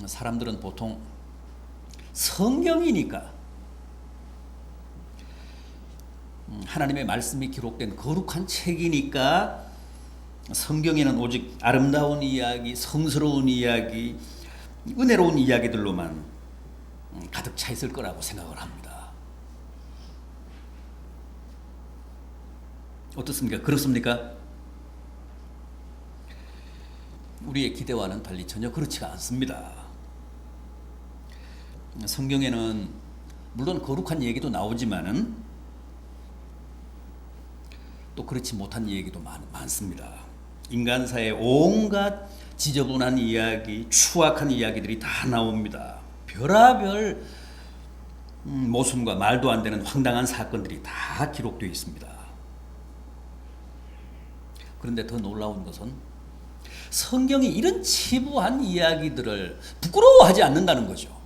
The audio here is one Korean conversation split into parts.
사람들은 보통 성경이니까, 하나님의 말씀이 기록된 거룩한 책이니까 성경에는 오직 아름다운 이야기, 성스러운 이야기, 은혜로운 이야기들로만 가득 차 있을 거라고 생각을 합니다. 어떻습니까? 그렇습니까? 우리의 기대와는 달리 전혀 그렇지가 않습니다. 성경에는 물론 거룩한 얘기도 나오지만은 또 그렇지 못한 얘기도 많습니다. 인간사의 온갖 지저분한 이야기, 추악한 이야기들이 다 나옵니다. 별하별 모순과 말도 안 되는 황당한 사건들이 다 기록되어 있습니다. 그런데 더 놀라운 것은 성경이 이런 치부한 이야기들을 부끄러워하지 않는다는 거죠.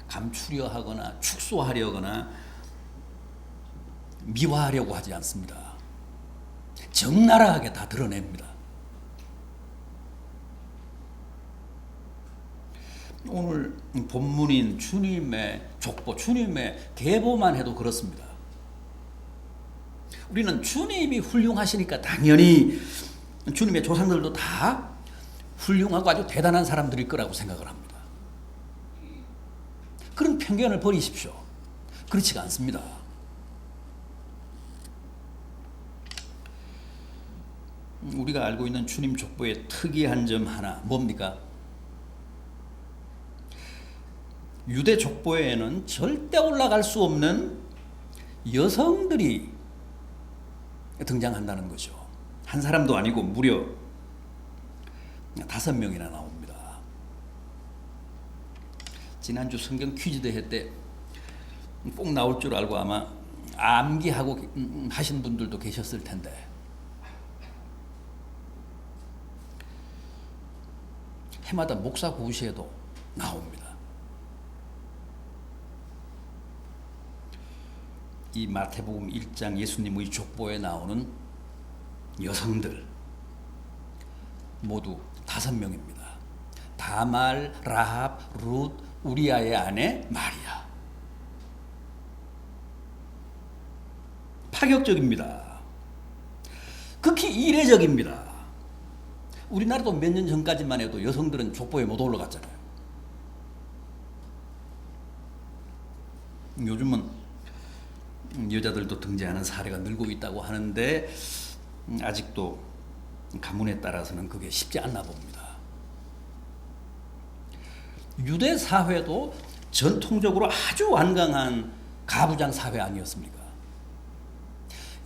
감추려 하거나 축소하려거나 미화하려고 하지 않습니다. 적나라하게 다 드러냅니다. 오늘 본문인 주님의 족보, 주님의 계보만 해도 그렇습니다. 우리는 주님이 훌륭하시니까 당연히 주님의 조상들도 다 훌륭하고 아주 대단한 사람들일 거라고 생각을 합니다. 그런 편견을 버리십시오. 그렇지가 않습니다. 우리가 알고 있는 주님 족보의 특이한 점 하나, 뭡니까? 유대 족보에는 절대 올라갈 수 없는 여성들이 등장한다는 거죠. 한 사람도 아니고 무려 5명이나 나옵니다. 지난주 성경 퀴즈 대회 때 꼭 나올 줄 알고 아마 암기하고 하신 분들도 계셨을 텐데, 해마다 목사 구시에도 나옵니다. 이 마태복음 1장 예수님의 족보에 나오는 여성들 모두 5명입니다. 다말, 라합, 룻, 우리아의 아내 마리아. 파격적입니다. 극히 이례적입니다. 우리나라도 몇 년 전까지만 해도 여성들은 족보에 못 올라갔잖아요. 요즘은 여자들도 등재하는 사례가 늘고 있다고 하는데 아직도 가문에 따라서는 그게 쉽지 않나 봅니다. 유대 사회도 전통적으로 아주 완강한 가부장 사회 아니었습니까?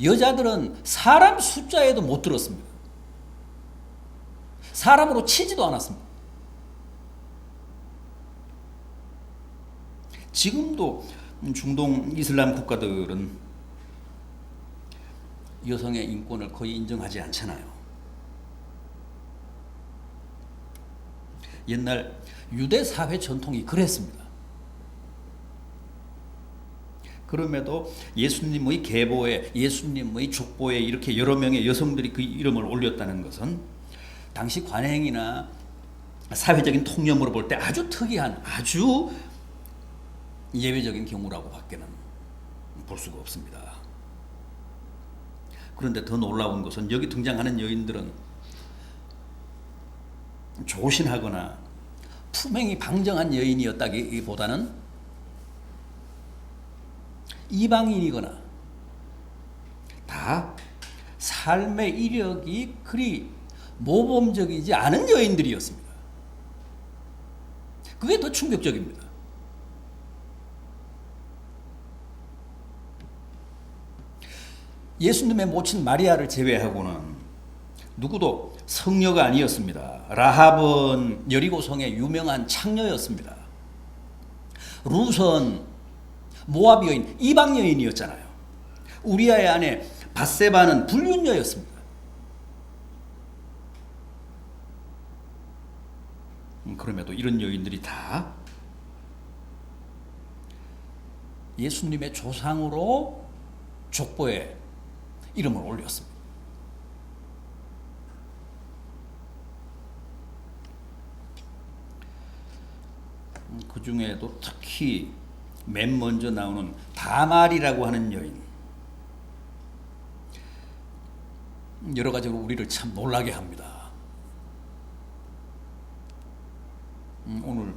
여자들은 사람 숫자에도 못 들었습니다. 사람으로 치지도 않았습니다. 지금도 중동 이슬람 국가들은 여성의 인권을 거의 인정하지 않잖아요. 옛날 유대 사회 전통이 그랬습니다. 그럼에도 예수님의 계보에, 예수님의 족보에 이렇게 여러 명의 여성들이 그 이름을 올렸다는 것은 당시 관행이나 사회적인 통념으로 볼 때 아주 특이한, 아주 예외적인 경우라고 밖에는 볼 수가 없습니다. 그런데 더 놀라운 것은 여기 등장하는 여인들은 조신하거나 품행이 방정한 여인이었다기보다는 이방인이거나 다 삶의 이력이 그리 모범적이지 않은 여인들이었습니다. 그게 더 충격적입니다. 예수님의 모친 마리아를 제외하고는 누구도 성녀가 아니었습니다. 라합은 여리고성의 유명한 창녀였습니다. 룻은 모압 여인, 이방 여인이었잖아요. 우리아의 아내 밧세바는 불륜녀였습니다. 그럼에도 이런 여인들이 다 예수님의 조상으로 족보에 이름을 올렸습니다. 그 중에도 특히 맨 먼저 나오는 다말이라고 하는 여인, 여러 가지로 우리를 참 놀라게 합니다. 오늘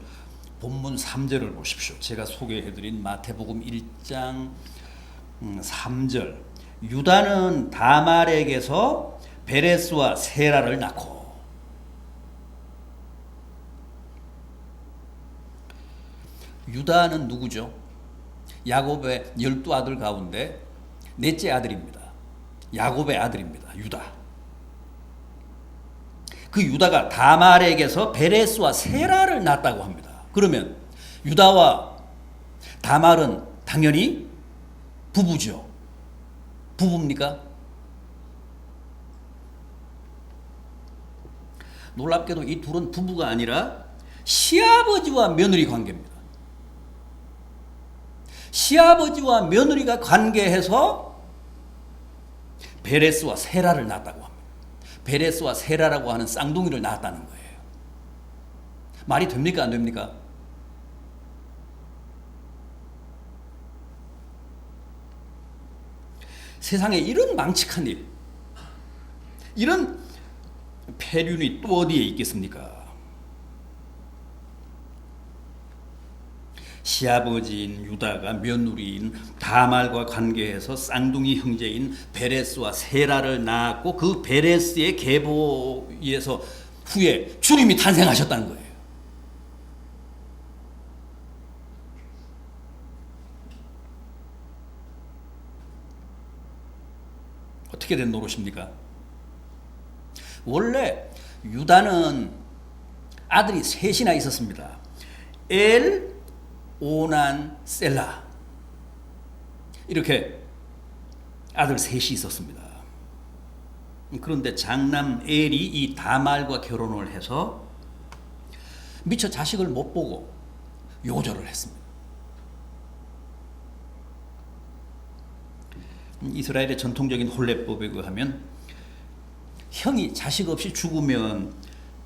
본문 3절을 보십시오. 제가 소개해드린 마태복음 1장 3절. 유다는 다말에게서 베레스와 세라를 낳고. 유다는 누구죠? 야곱의 12아들 가운데 넷째 아들입니다. 야곱의 아들입니다. 유다. 그 유다가 다말에게서 베레스와 세라를 낳았다고 합니다. 그러면 유다와 다말은 당연히 부부죠. 부부입니까? 놀랍게도 이 둘은 부부가 아니라 시아버지와 며느리 관계입니다. 시아버지와 며느리가 관계해서 베레스와 세라를 낳았다고 합니다. 베레스와 세라라고 하는 쌍둥이를 낳았다는 거예요. 말이 됩니까? 안 됩니까? 세상에 이런 망측한 일, 이런 폐륜이 또 어디에 있겠습니까? 시아버지인 유다가 며느리인 다말과 관계해서 쌍둥이 형제인 베레스와 세라를 낳았고 그 베레스의 계보에서 후에 주님이 탄생하셨다는 거예요. 어떻게 된 노릇입니까? 원래 유다는 아들이 셋이나 있었습니다. 엘, 오난, 셀라, 이렇게 아들 셋이 있었습니다. 그런데 장남 엘이 이 다말과 결혼을 해서 미처 자식을 못 보고 요절을 했습니다. 이스라엘의 전통적인 혼례법에 의하면 형이 자식 없이 죽으면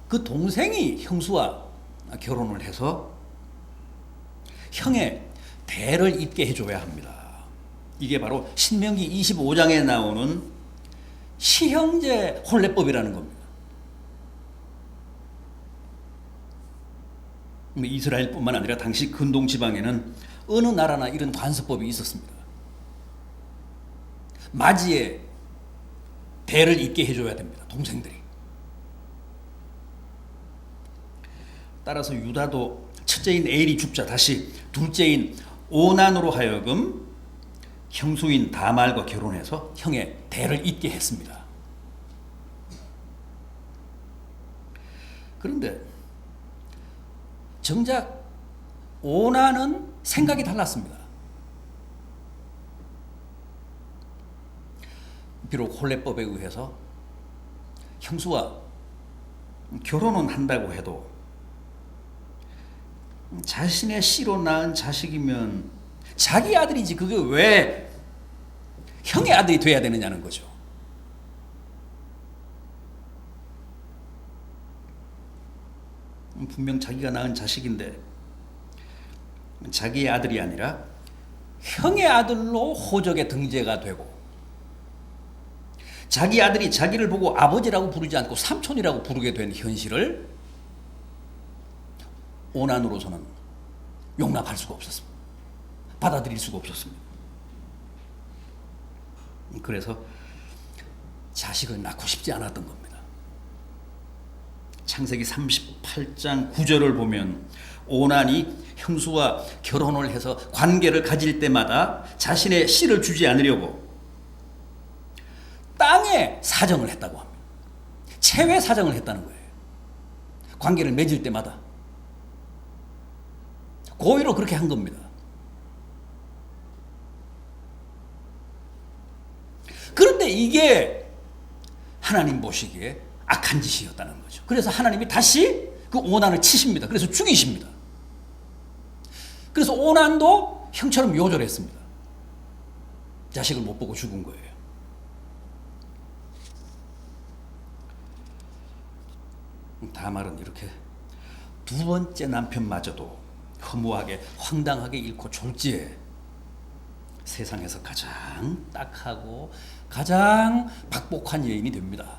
그 동생이 형수와 결혼을 해서 형의 대를 잇게 해줘야 합니다. 이게 바로 신명기 25장에 나오는 시형제 혼례법이라는 겁니다. 이스라엘뿐만 아니라 당시 근동 지방에는 어느 나라나 이런 관습법이 있었습니다. 맞이에 대를 잇게 해줘야 됩니다. 동생들이. 따라서 유다도 첫째인 엘이 죽자 다시 둘째인 오난으로 하여금 형수인 다말과 결혼해서 형의 대를 잇게 했습니다. 그런데 정작 오난은 생각이 달랐습니다. 비록 혼례법에 의해서 형수와 결혼은 한다고 해도 자신의 씨로 낳은 자식이면 자기 아들이지 그게 왜 형의 아들이 돼야 되느냐는 거죠. 분명 자기가 낳은 자식인데 자기의 아들이 아니라 형의 아들로 호적에 등재가 되고 자기 아들이 자기를 보고 아버지라고 부르지 않고 삼촌이라고 부르게 된 현실을 오난으로서는 용납할 수가 없었습니다. 받아들일 수가 없었습니다. 그래서 자식을 낳고 싶지 않았던 겁니다. 창세기 38장 9절을 보면 오난이 형수와 결혼을 해서 관계를 가질 때마다 자신의 씨를 주지 않으려고 땅에 사정을 했다고 합니다. 체외 사정을 했다는 거예요. 관계를 맺을 때마다 고의로 그렇게 한 겁니다. 그런데 이게 하나님 보시기에 악한 짓이었다는 거죠. 그래서 하나님이 다시 그 오난을 치십니다. 그래서 죽이십니다. 그래서 오난도 형처럼 요절했습니다. 자식을 못 보고 죽은 거예요. 다말은 이렇게 두 번째 남편마저도 허무하게 황당하게 잃고 졸지에 세상에서 가장 딱하고 가장 박복한 여인이 됩니다.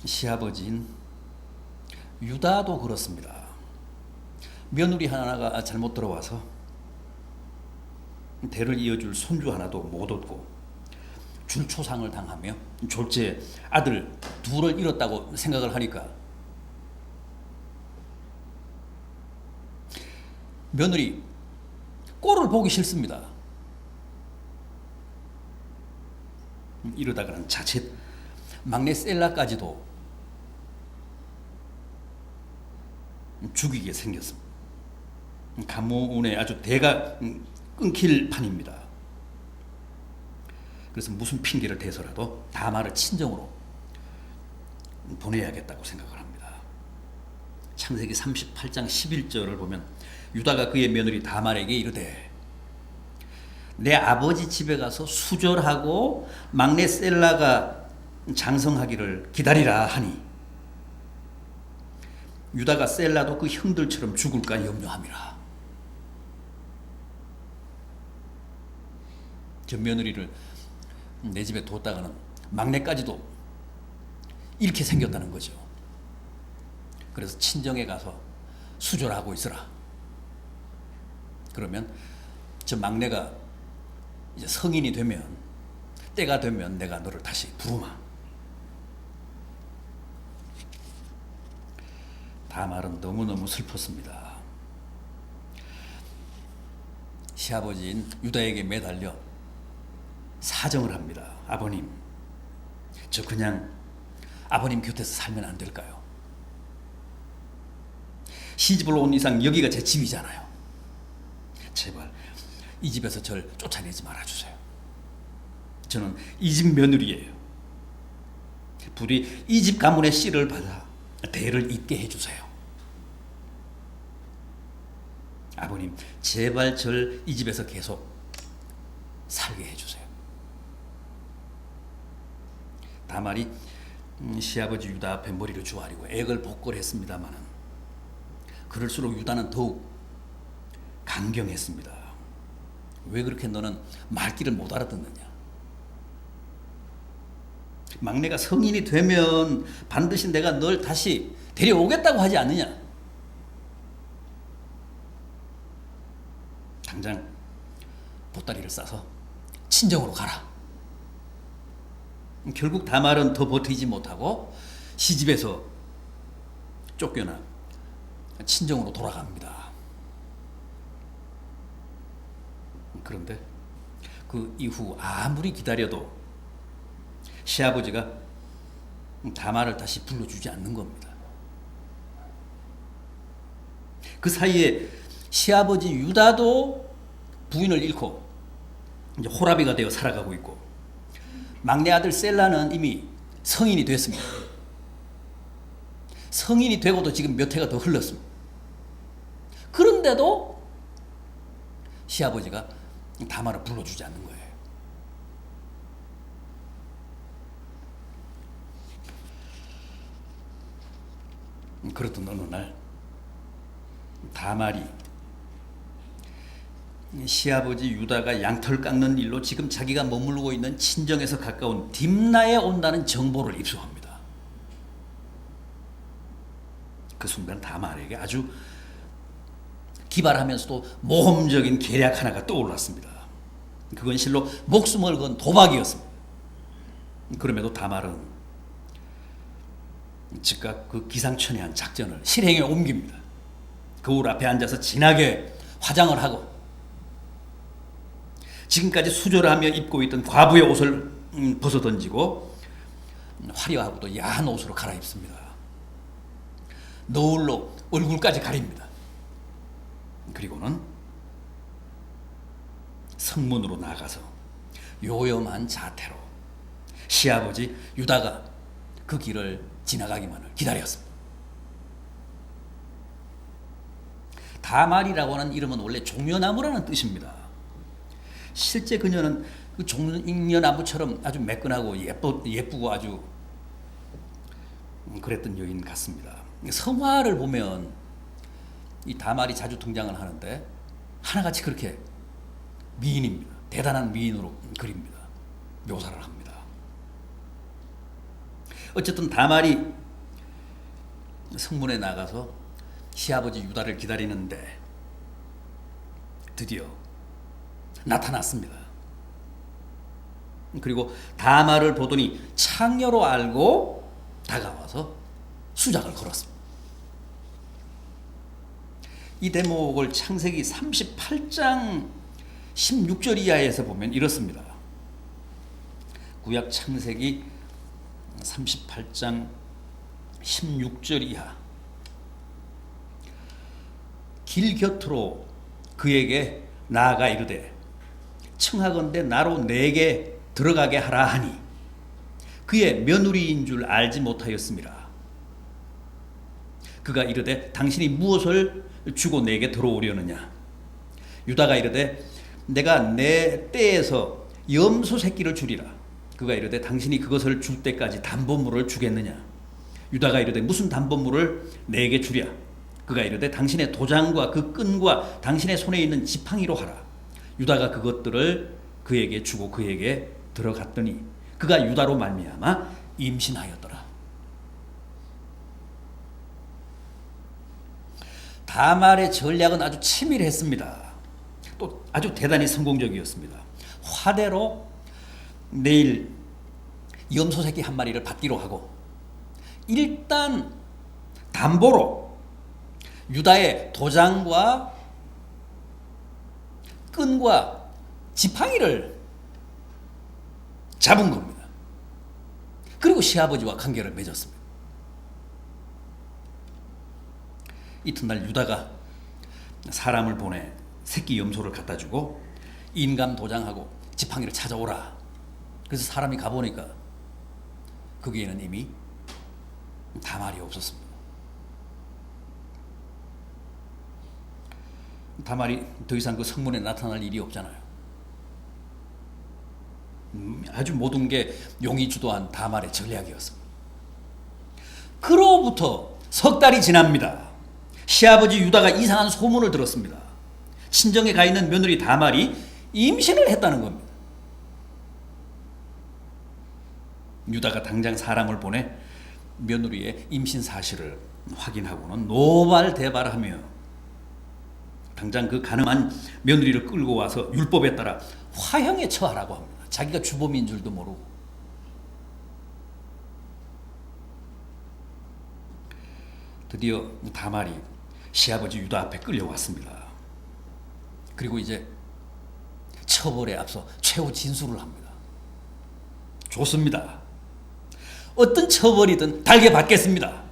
시아버지인 유다도 그렇습니다. 며느리 하나가 잘못 들어와서 대를 이어줄 손주 하나도 못 얻고 줄초상을 당하며 졸지에 아들 둘을 잃었다고 생각을 하니까 며느리 꼴을 보기 싫습니다. 이러다가는 자칫 막내 셀라까지도 죽이게 생겼습니다. 가문의 아주 대가 끊길 판입니다. 그래서 무슨 핑계를 대서라도 다말을 친정으로 보내야겠다고 생각을 합니다. 창세기 38장 11절을 보면 유다가 그의 며느리 다말에게 이르되 내 아버지 집에 가서 수절하고 막내 셀라가 장성하기를 기다리라 하니 유다가 셀라도 그 형들처럼 죽을까 염려함이라. 저 며느리를 내 집에 뒀다가는 막내까지도 이렇게 생겼다는 거죠. 그래서 친정에 가서 수절하고 있으라. 그러면 저 막내가 이제 성인이 되면 때가 되면 내가 너를 다시 부르마. 다말은 너무너무 슬펐습니다. 시아버지인 유다에게 매달려 사정을 합니다. 아버님, 저 그냥 아버님 곁에서 살면 안 될까요? 시집을 온 이상 여기가 제 집이잖아요. 제발 이 집에서 저를 쫓아내지 말아주세요. 저는 이 집 며느리예요. 부디 이 집 가문의 씨를 받아 대를 잇게 해주세요. 아버님, 제발 절 이 집에서 계속 살게 해주세요. 다말이 시아버지 유다 앞에 머리를 조아리고 액을 복걸했습니다마는 그럴수록 유다는 더욱 강경했습니다. 왜 그렇게 너는 말귀를 못 알아듣느냐? 막내가 성인이 되면 반드시 내가 널 다시 데려오겠다고 하지 않느냐? 당장 보따리를 싸서 친정으로 가라. 결국 다말은 더 버티지 못하고 시집에서 쫓겨나 친정으로 돌아갑니다. 그런데 그 이후 아무리 기다려도 시아버지가 다말을 다시 불러주지 않는 겁니다. 그 사이에 시아버지 유다도 부인을 잃고 이제 호라비가 되어 살아가고 있고 막내 아들 셀라는 이미 성인이 됐습니다. 성인이 되고도 지금 몇 해가 더 흘렀습니다. 그런데도 시아버지가 다말을 불러주지 않는 거예요. 그렇던 어느 날 다말이 시아버지 유다가 양털 깎는 일로 지금 자기가 머물고 있는 친정에서 가까운 딥나에 온다는 정보를 입수합니다. 그 순간 다말에게 아주 기발하면서도 모험적인 계략 하나가 떠올랐습니다. 그건 실로 목숨을 건 도박이었습니다. 그럼에도 다말은 즉각 그 기상천외한 작전을 실행에 옮깁니다. 거울 앞에 앉아서 진하게 화장을 하고 지금까지 수절하며 입고 있던 과부의 옷을 벗어던지고 화려하고 또 야한 옷으로 갈아입습니다. 너울로 얼굴까지 가립니다. 그리고는 성문으로 나가서 요염한 자태로 시아버지 유다가 그 길을 지나가기만을 기다렸습니다. 다말이라고 하는 이름은 원래 종려나무라는 뜻입니다. 실제 그녀는 그 종려나무처럼 아주 매끈하고 예쁘고 아주 그랬던 여인 같습니다. 성화를 보면 이 다말이 자주 등장을 하는데 하나같이 그렇게 미인입니다. 대단한 미인으로 그립니다. 묘사를 합니다. 어쨌든 다말이 성문에 나가서 시아버지 유다를 기다리는데 드디어 나타났습니다. 그리고 다말을 보더니 창녀로 알고 다가와서 수작을 걸었습니다. 이 대목을 창세기 38장 16절 이하에서 보면 이렇습니다. 구약 창세기 38장 16절 이하. 길 곁으로 그에게 나아가 이르되 청하건대 나로 내게 들어가게 하라 하니 그의 며느리인 줄 알지 못하였음이라. 그가 이르되 당신이 무엇을 주고 내게 들어오려느냐. 유다가 이르되 내가 내 떼에서 염소 새끼를 주리라. 그가 이르되 당신이 그것을 줄 때까지 담보물을 주겠느냐. 유다가 이르되 무슨 담보물을 내게 주랴. 그가 이르되 당신의 도장과 그 끈과 당신의 손에 있는 지팡이로 하라. 유다가 그것들을 그에게 주고 그에게 들어갔더니 그가 유다로 말미암아 임신하였더라. 다말의 전략은 아주 치밀했습니다. 또 아주 대단히 성공적이었습니다. 화대로 내일 염소 새끼 한 마리를 받기로 하고 일단 담보로 유다의 도장과 끈과 지팡이를 잡은 겁니다. 그리고 시아버지와 관계를 맺었습니다. 이튿날 유다가 사람을 보내 새끼 염소를 갖다 주고 인감 도장하고 지팡이를 찾아오라. 그래서 사람이 가보니까 거기에는 이미 다말이 없었습니다. 다말이 더 이상 그 성문에 나타날 일이 없잖아요. 아주 모든 게 용이 주도한 다말의 전략이었습니다. 그로부터 석 달이 지납니다. 시아버지 유다가 이상한 소문을 들었습니다. 친정에 가 있는 며느리 다말이 임신을 했다는 겁니다. 유다가 당장 사람을 보내 며느리의 임신 사실을 확인하고는 노발대발하며 당장 그 가늠한 며느리를 끌고 와서 율법에 따라 화형에 처하라고 합니다. 자기가 주범인 줄도 모르고. 드디어 다말이 시아버지 유다 앞에 끌려왔습니다. 그리고 이제 처벌에 앞서 최후 진술을 합니다. 좋습니다. 어떤 처벌이든 달게 받겠습니다.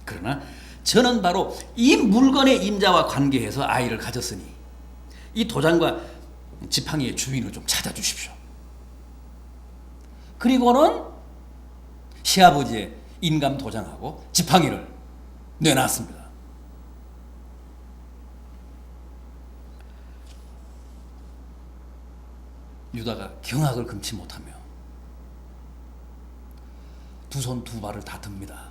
그러나 저는 바로 이 물건의 임자와 관계해서 아이를 가졌으니 이 도장과 지팡이의 주인을 좀 찾아주십시오. 그리고는 시아버지의 인감 도장하고 지팡이를 내놨습니다. 유다가 경악을 금치 못하며 두 손 두 발을 다 듭니다.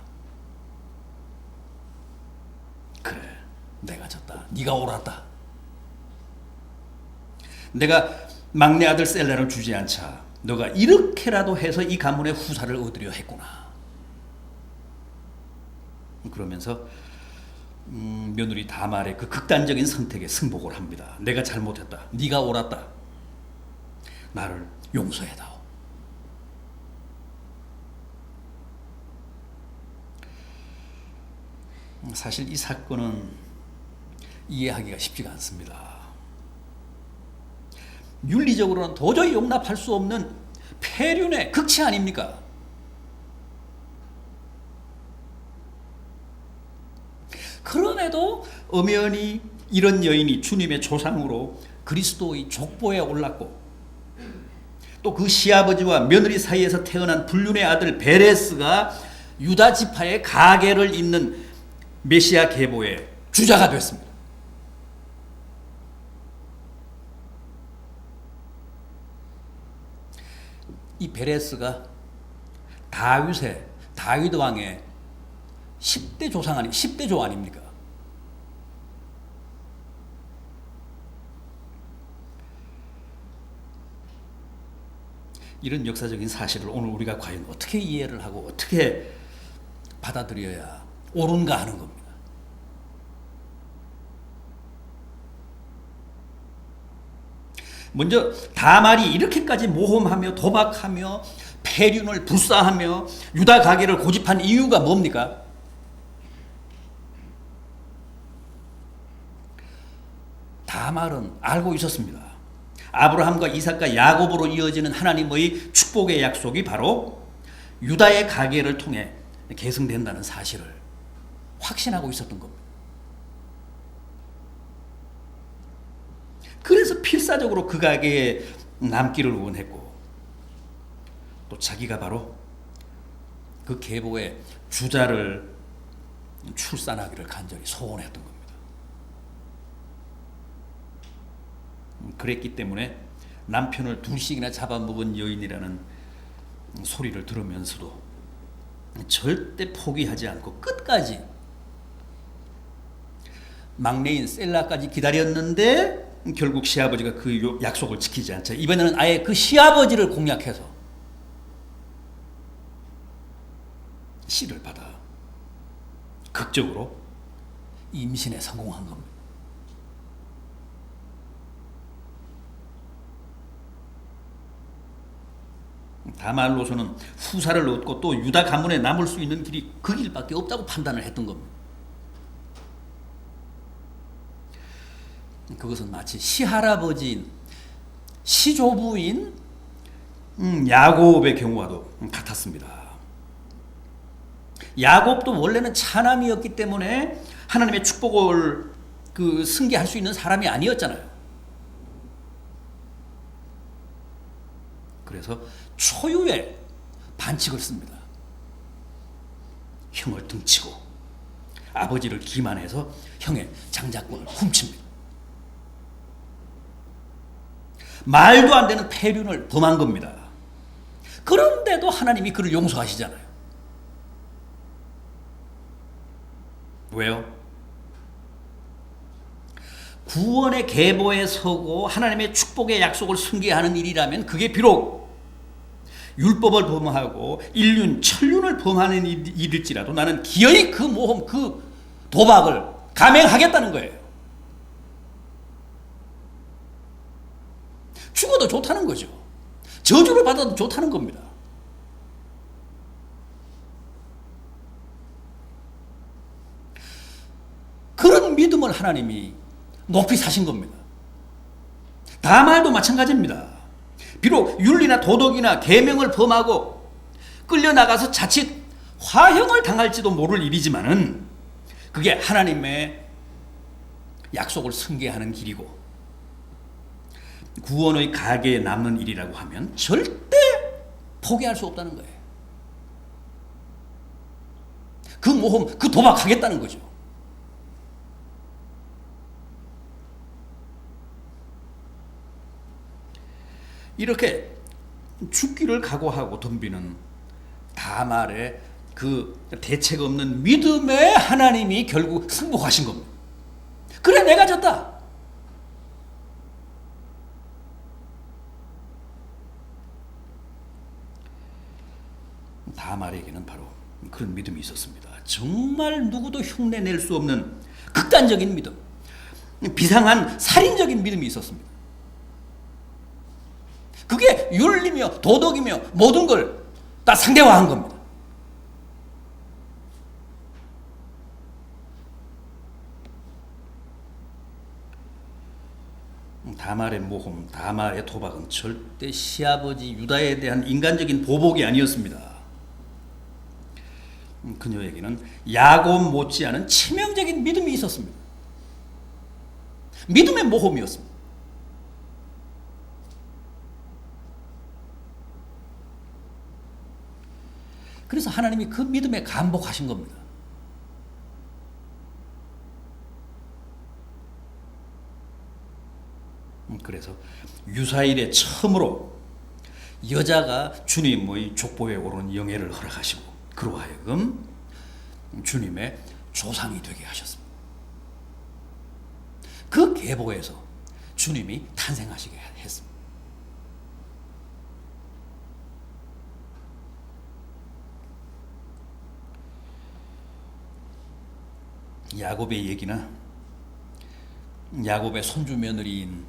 그래, 내가 졌다. 네가 옳았다. 내가 막내 아들 셀레를 주지 않자 너가 이렇게라도 해서 이 가문의 후사를 얻으려 했구나. 그러면서 며느리 다말의 그 극단적인 선택에 승복을 합니다. 내가 잘못했다. 네가 옳았다. 나를 용서해다오. 사실 이 사건은 이해하기가 쉽지가 않습니다. 윤리적으로는 도저히 용납할 수 없는 폐륜의 극치 아닙니까? 그럼에도 엄연히 이런 여인이 주님의 조상으로 그리스도의 족보에 올랐고 또 그 시아버지와 며느리 사이에서 태어난 불륜의 아들 베레스가 유다 지파의 가계를 잇는 메시아 계보의 주자가 됐습니다. 이 베레스가 다윗 왕의 10대 조상 10대 조 아닙니까? 이런 역사적인 사실을 오늘 우리가 과연 어떻게 이해를 하고 어떻게 받아들여야 옳은가 하는 겁니다. 먼저 다말이 이렇게까지 모험하며 도박하며 폐륜을 불사하며 유다 가게를 고집한 이유가 뭡니까? 다말은 알고 있었습니다. 아브라함과 이삭과 야곱으로 이어지는 하나님의 축복의 약속이 바로 유다의 가계를 통해 계승된다는 사실을 확신하고 있었던 겁니다. 그래서 필사적으로 그 가계에 남기를 원했고 또 자기가 바로 그 계보의 주자를 출산하기를 간절히 소원했던 겁니다. 그랬기 때문에 남편을 둘씩이나 잡아먹은 여인이라는 소리를 들으면서도 절대 포기하지 않고 끝까지 막내인 셀라까지 기다렸는데 결국 시아버지가 그 약속을 지키지 않자 이번에는 아예 그 시아버지를 공략해서 씨를 받아 극적으로 임신에 성공한 겁니다. 다말로서는 후사를 얻고 또 유다 가문에 남을 수 있는 길이 그 길밖에 없다고 판단을 했던 겁니다. 그것은 마치 시할아버지인 시조부인 야곱의 경우와도 같았습니다. 야곱도 원래는 차남이었기 때문에 하나님의 축복을 승계할 수 있는 사람이 아니었잖아요. 그래서 초유의 반칙을 씁니다. 형을 등치고 아버지를 기만해서 형의 장자권을 훔칩니다. 말도 안 되는 폐륜을 범한 겁니다. 그런데도 하나님이 그를 용서하시잖아요. 왜요? 구원의 계보에 서고 하나님의 축복의 약속을 승계하는 일이라면 그게 비록 율법을 범하고 일륜, 천륜을 범하는 일일지라도 나는 기어이 그 모험, 그 도박을 감행하겠다는 거예요. 죽어도 좋다는 거죠. 저주를 받아도 좋다는 겁니다. 그런 믿음을 하나님이 높이 사신 겁니다. 다말도 마찬가지입니다. 비록 윤리나 도덕이나 계명을 범하고 끌려나가서 자칫 화형을 당할지도 모를 일이지만은 그게 하나님의 약속을 승계하는 길이고 구원의 가계에 남는 일이라고 하면 절대 포기할 수 없다는 거예요. 그 모험, 그 도박하겠다는 거죠. 이렇게 죽기를 각오하고 덤비는 다말의 그 대책 없는 믿음의 하나님이 결국 승복하신 겁니다. 그래, 내가 졌다. 다말에게는 바로 그런 믿음이 있었습니다. 정말 누구도 흉내낼 수 없는 극단적인 믿음, 비상한 살인적인 믿음이 있었습니다. 그게 윤리며 도덕이며 모든 걸 다 상대화한 겁니다. 다말의 모험, 다말의 도박은 절대 시아버지 유다에 대한 인간적인 보복이 아니었습니다. 그녀에게는 야곱 못지않은 치명적인 믿음이 있었습니다. 믿음의 모험이었습니다. 그래서 하나님이 그 믿음에 감복하신 겁니다. 그래서 유사일에 처음으로 여자가 주님의 족보에 오른 영예를 허락하시고 그로 하여금 주님의 조상이 되게 하셨습니다. 그 계보에서 주님이 탄생하시게 했습니다. 야곱의 얘기나 야곱의 손주 며느리인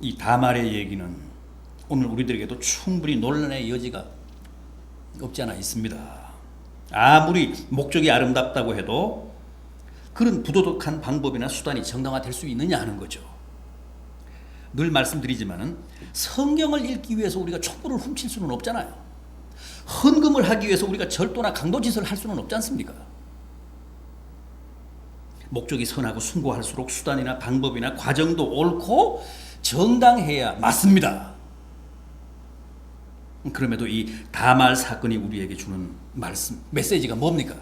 이 다말의 얘기는 오늘 우리들에게도 충분히 논란의 여지가 없지 않아 있습니다. 아무리 목적이 아름답다고 해도 그런 부도덕한 방법이나 수단이 정당화될 수 있느냐 하는 거죠. 늘 말씀드리지만은 성경을 읽기 위해서 우리가 촛불을 훔칠 수는 없잖아요. 헌금을 하기 위해서 우리가 절도나 강도짓을 할 수는 없지 않습니까? 목적이 선하고 숭고할수록 수단이나 방법이나 과정도 옳고 정당해야 맞습니다. 그럼에도 이 다말 사건이 우리에게 주는 메시지가 뭡니까?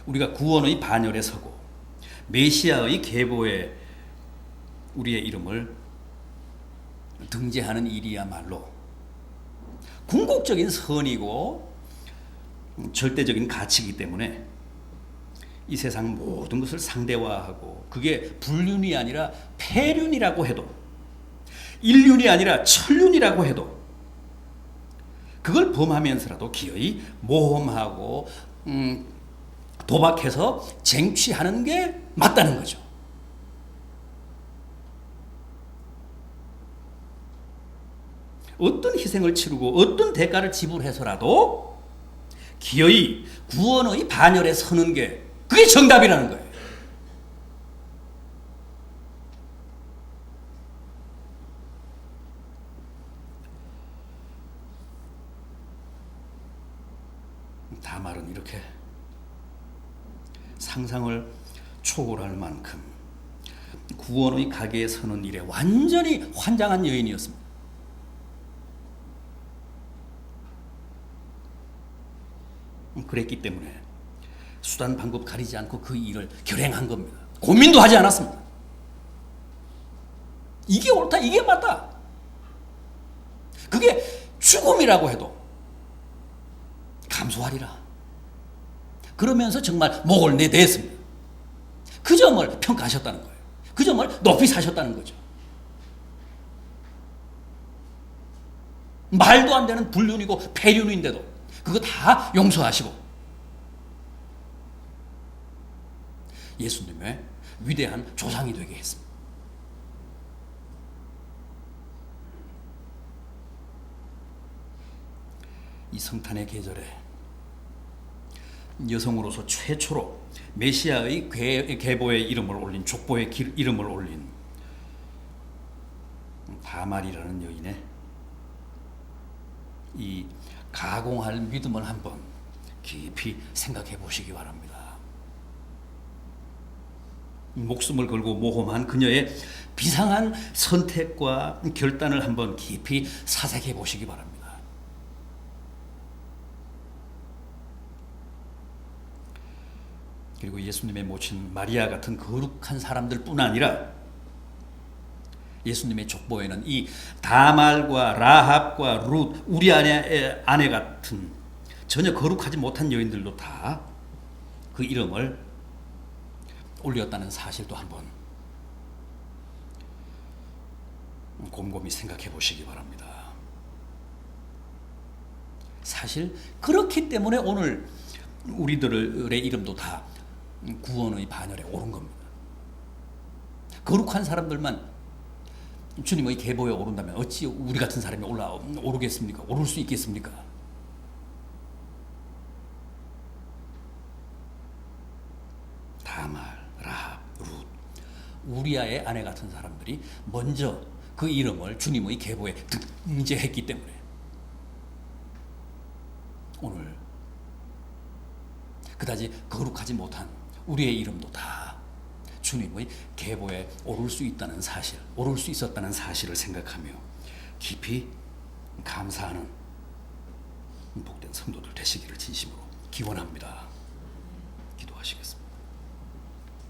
우리가 구원의 반열에 서고 메시아의 계보에 우리의 이름을 등재하는 일이야말로 궁극적인 선이고 절대적인 가치이기 때문에 이 세상 모든 것을 상대화하고 그게 불륜이 아니라 폐륜이라고 해도 일륜이 아니라 천륜이라고 해도 그걸 범하면서라도 기어이 모험하고 도박해서 쟁취하는 게 맞다는 거죠. 어떤 희생을 치르고 어떤 대가를 지불해서라도 기어이 구원의 반열에 서는 게 그게 정답이라는 거예요. 다말은 이렇게 상상을 초월할 만큼 구원의 가게에 서는 일에 완전히 환장한 여인이었습니다. 그랬기 때문에 수단 방법 가리지 않고 그 일을 결행한 겁니다. 고민도 하지 않았습니다. 이게 옳다, 이게 맞다. 그게 죽음이라고 해도 감수하리라. 그러면서 정말 목을 내댔습니다. 그 점을 평가하셨다는 거예요. 그 점을 높이 사셨다는 거죠. 말도 안 되는 불륜이고 폐륜인데도 그거 다 용서하시고 예수님의 위대한 조상이 되게 했습니다. 이 성탄의 계절에 여성으로서 최초로 메시아의 계보의 이름을 올린 족보의 이름을 올린 다말이라는 여인의 이 가공할 믿음을 한번 깊이 생각해 보시기 바랍니다. 목숨을 걸고 모험한 그녀의 비상한 선택과 결단을 한번 깊이 사색해 보시기 바랍니다. 그리고 예수님의 모친 마리아 같은 거룩한 사람들 뿐 아니라 예수님의 족보에는 이 다말과 라합과 룻, 우리 아내 같은 전혀 거룩하지 못한 여인들도 다 그 이름을 올렸다는 사실도 한번 곰곰이 생각해 보시기 바랍니다. 사실 그렇기 때문에 오늘 우리들의 이름도 다 구원의 반열에 오른 겁니다. 거룩한 사람들만 주님의 계보에 오른다면 어찌 우리 같은 사람이 오르겠습니까? 오를 수 있겠습니까? 다말, 라합, 룻, 우리아의 아내 같은 사람들이 먼저 그 이름을 주님의 계보에 등재했기 때문에 오늘 그다지 거룩하지 못한 우리의 이름도 다 주님의 계보에 오를 수 있다는 사실, 오를 수 있었다는 사실을 생각하며 깊이 감사하는 복된 성도들 되시기를 진심으로 기원합니다.